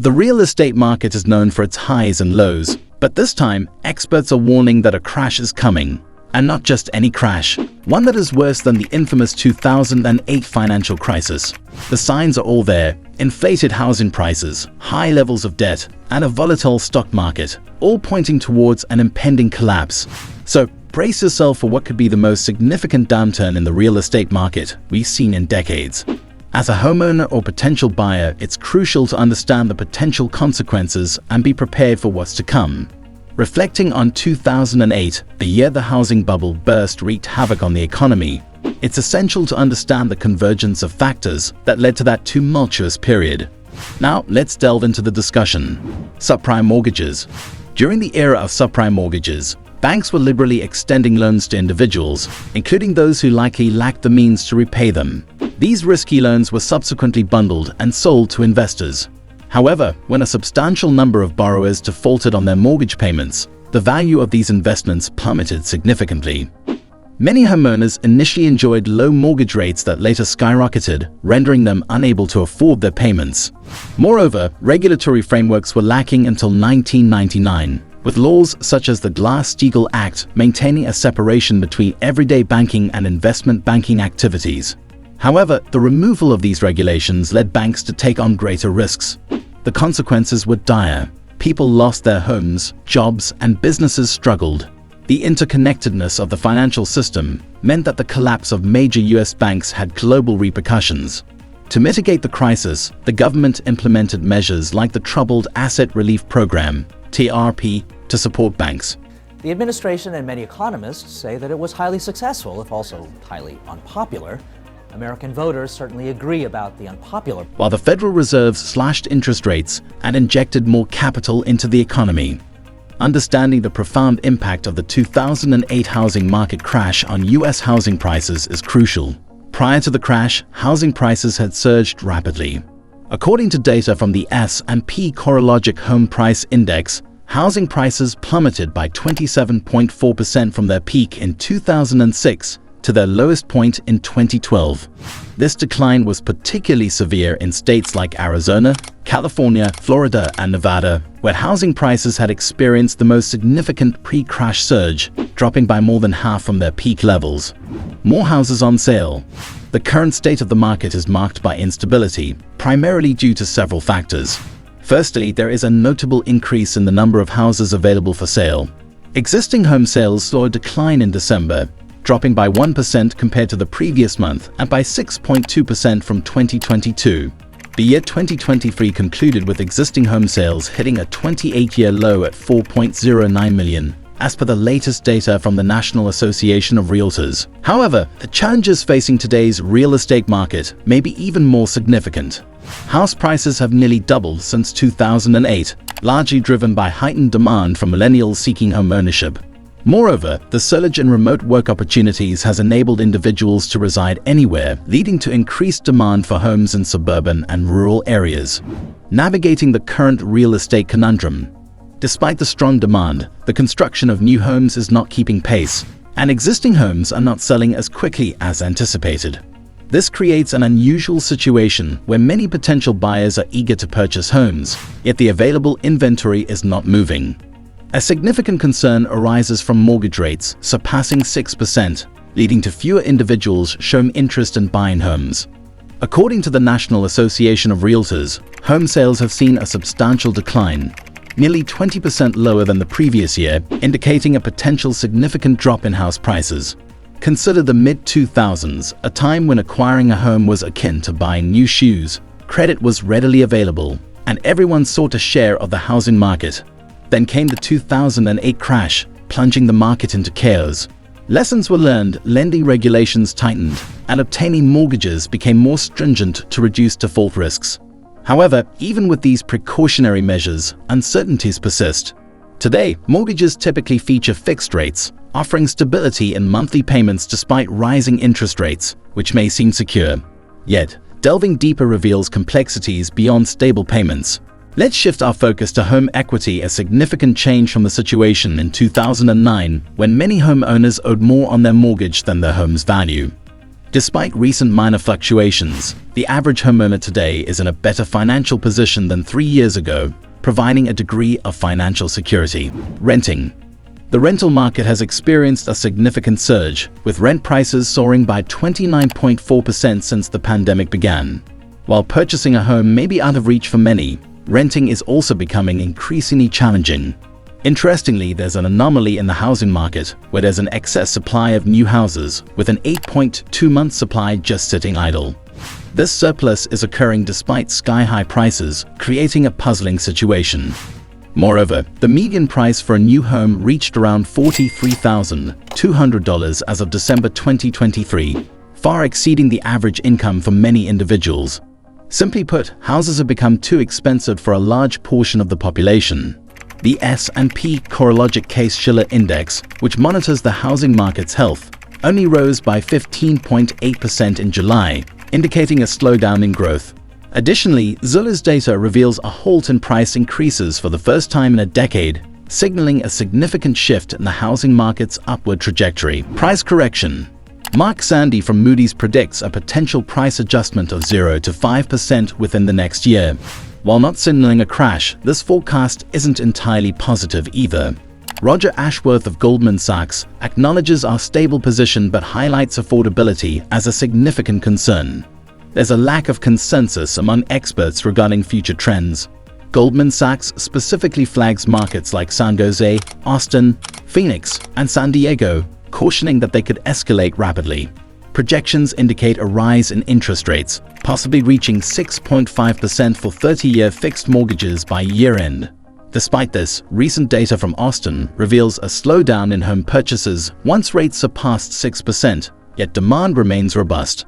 The real estate market is known for its highs and lows, but this time, experts are warning that a crash is coming. And not just any crash, one that is worse than the infamous 2008 financial crisis. The signs are all there: inflated housing prices, high levels of debt, and a volatile stock market, all pointing towards an impending collapse. So, brace yourself for what could be the most significant downturn in the real estate market we've seen in decades. As a homeowner or potential buyer, it's crucial to understand the potential consequences and be prepared for what's to come. Reflecting on 2008, the year the housing bubble burst wreaked havoc on the economy, it's essential to understand the convergence of factors that led to that tumultuous period. Now, let's delve into the discussion. Subprime mortgages. During the era of subprime mortgages, banks were liberally extending loans to individuals, including those who likely lacked the means to repay them. These risky loans were subsequently bundled and sold to investors. However, when a substantial number of borrowers defaulted on their mortgage payments, the value of these investments plummeted significantly. Many homeowners initially enjoyed low mortgage rates that later skyrocketed, rendering them unable to afford their payments. Moreover, regulatory frameworks were lacking until 1999, with laws such as the Glass-Steagall Act maintaining a separation between everyday banking and investment banking activities. However, the removal of these regulations led banks to take on greater risks. The consequences were dire. People lost their homes, jobs, and businesses struggled. The interconnectedness of the financial system meant that the collapse of major US banks had global repercussions. To mitigate the crisis, the government implemented measures like the Troubled Asset Relief Program, TRP, to support banks. The administration and many economists say that it was highly successful, if also highly unpopular. American voters certainly agree about the unpopular. While the Federal Reserve slashed interest rates and injected more capital into the economy. Understanding the profound impact of the 2008 housing market crash on US housing prices is crucial. Prior to the crash, housing prices had surged rapidly. According to data from the S&P CoreLogic Home Price Index, housing prices plummeted by 27.4% from their peak in 2006 to their lowest point in 2012. This decline was particularly severe in states like Arizona, California, Florida, and Nevada, where housing prices had experienced the most significant pre-crash surge, dropping by more than half from their peak levels. More houses on sale. The current state of the market is marked by instability, primarily due to several factors. Firstly, there is a notable increase in the number of houses available for sale. Existing home sales saw a decline in December, dropping by 1% compared to the previous month and by 6.2% from 2022. The year 2023 concluded with existing home sales hitting a 28-year low at 4.09 million, as per the latest data from the National Association of Realtors. However, the challenges facing today's real estate market may be even more significant. House prices have nearly doubled since 2008, largely driven by heightened demand from millennials seeking home ownership. Moreover, the surge in remote work opportunities has enabled individuals to reside anywhere, leading to increased demand for homes in suburban and rural areas. Navigating the current real estate conundrum. Despite the strong demand, the construction of new homes is not keeping pace, and existing homes are not selling as quickly as anticipated. This creates an unusual situation where many potential buyers are eager to purchase homes, yet the available inventory is not moving. A significant concern arises from mortgage rates surpassing 6%, leading to fewer individuals showing interest in buying homes. According to the National Association of Realtors, home sales have seen a substantial decline, nearly 20% lower than the previous year, indicating a potential significant drop in house prices. Consider the mid-2000s, a time when acquiring a home was akin to buying new shoes. Credit was readily available, and everyone sought a share of the housing market. Then came the 2008 crash, plunging the market into chaos. Lessons were learned, lending regulations tightened, and obtaining mortgages became more stringent to reduce default risks. However, even with these precautionary measures, uncertainties persist. Today, mortgages typically feature fixed rates, offering stability in monthly payments despite rising interest rates, which may seem secure. Yet, delving deeper reveals complexities beyond stable payments. Let's shift our focus to home equity, a significant change from the situation in 2009, when many homeowners owed more on their mortgage than their home's value. Despite recent minor fluctuations, the average homeowner today is in a better financial position than 3 years ago, providing a degree of financial security. Renting. The rental market has experienced a significant surge, with rent prices soaring by 29.4% since the pandemic began. While purchasing a home may be out of reach for many, renting is also becoming increasingly challenging. Interestingly, there's an anomaly in the housing market where there's an excess supply of new houses, with an 8.2-month supply just sitting idle. This surplus is occurring despite sky-high prices, creating a puzzling situation. Moreover, the median price for a new home reached around $43,200 as of December 2023, far exceeding the average income for many individuals. Simply put, houses have become too expensive for a large portion of the population. The S&P CoreLogic Case-Shiller Index, which monitors the housing market's health, only rose by 15.8% in July, indicating a slowdown in growth. Additionally, Zillow's data reveals a halt in price increases for the first time in a decade, signaling a significant shift in the housing market's upward trajectory. Price correction. Mark Sandy from Moody's predicts a potential price adjustment of 0 to 5% within the next year. While not signaling a crash, this forecast isn't entirely positive either. Roger Ashworth of Goldman Sachs acknowledges our stable position but highlights affordability as a significant concern. There's a lack of consensus among experts regarding future trends. Goldman Sachs specifically flags markets like San Jose, Austin, Phoenix, and San Diego, cautioning that they could escalate rapidly. Projections indicate a rise in interest rates, possibly reaching 6.5% for 30-year fixed mortgages by year-end. Despite this, recent data from Austin reveals a slowdown in home purchases once rates surpassed 6%, yet demand remains robust.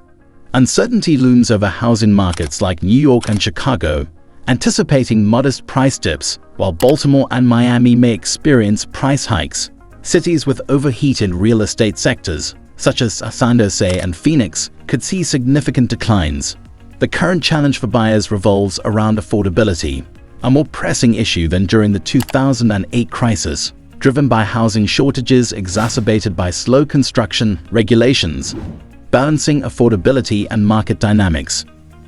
Uncertainty looms over housing markets like New York and Chicago, anticipating modest price dips, while Baltimore and Miami may experience price hikes. Cities with overheated real estate sectors, such as San Jose and Phoenix, could see significant declines. The current challenge for buyers revolves around affordability, a more pressing issue than during the 2008 crisis, driven by housing shortages exacerbated by slow construction regulations. Balancing affordability and market dynamics.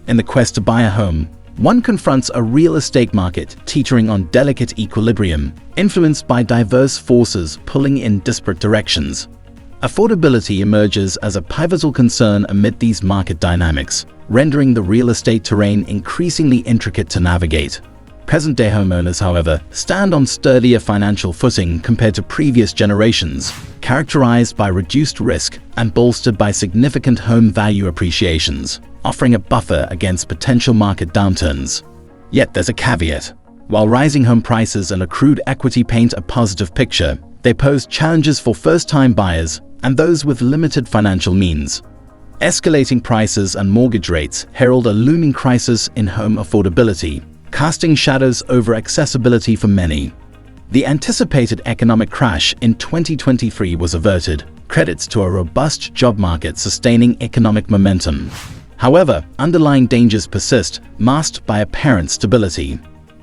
In the quest to buy a home, one confronts a real estate market teetering on delicate equilibrium, influenced by diverse forces pulling in disparate directions. Affordability emerges as a pivotal concern amid these market dynamics, rendering the real estate terrain increasingly intricate to navigate. Present-day homeowners, however, stand on sturdier financial footing compared to previous generations, characterized by reduced risk and bolstered by significant home value appreciations, offering a buffer against potential market downturns. Yet there's a caveat. While rising home prices and accrued equity paint a positive picture, they pose challenges for first-time buyers and those with limited financial means. Escalating prices and mortgage rates herald a looming crisis in home affordability, casting shadows over accessibility for many. The anticipated economic crash in 2023 was averted, credits to a robust job market sustaining economic momentum. However, underlying dangers persist, masked by apparent stability.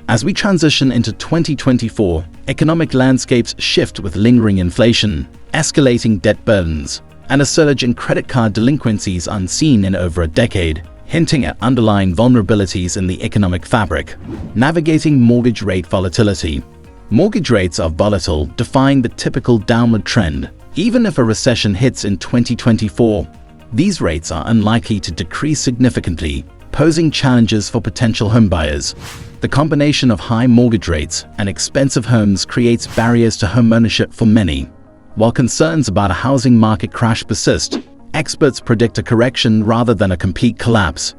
As we transition into 2024, economic landscapes shift with lingering inflation, escalating debt burdens, and a surge in credit card delinquencies unseen in over a decade, hinting at underlying vulnerabilities in the economic fabric. Navigating mortgage rate volatility. Mortgage rates are volatile, defying the typical downward trend. Even if a recession hits in 2024, these rates are unlikely to decrease significantly, posing challenges for potential homebuyers. The combination of high mortgage rates and expensive homes creates barriers to homeownership for many. While concerns about a housing market crash persist, experts predict a correction rather than a complete collapse.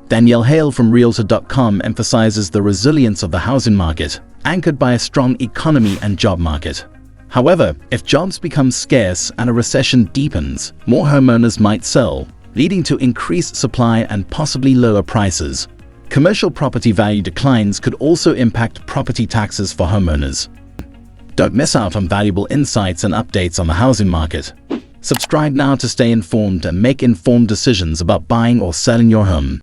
Danielle Hale from Realtor.com emphasizes the resilience of the housing market, anchored by a strong economy and job market. However, if jobs become scarce and a recession deepens, more homeowners might sell, leading to increased supply and possibly lower prices. Commercial property value declines could also impact property taxes for homeowners. Don't miss out on valuable insights and updates on the housing market. Subscribe now to stay informed and make informed decisions about buying or selling your home.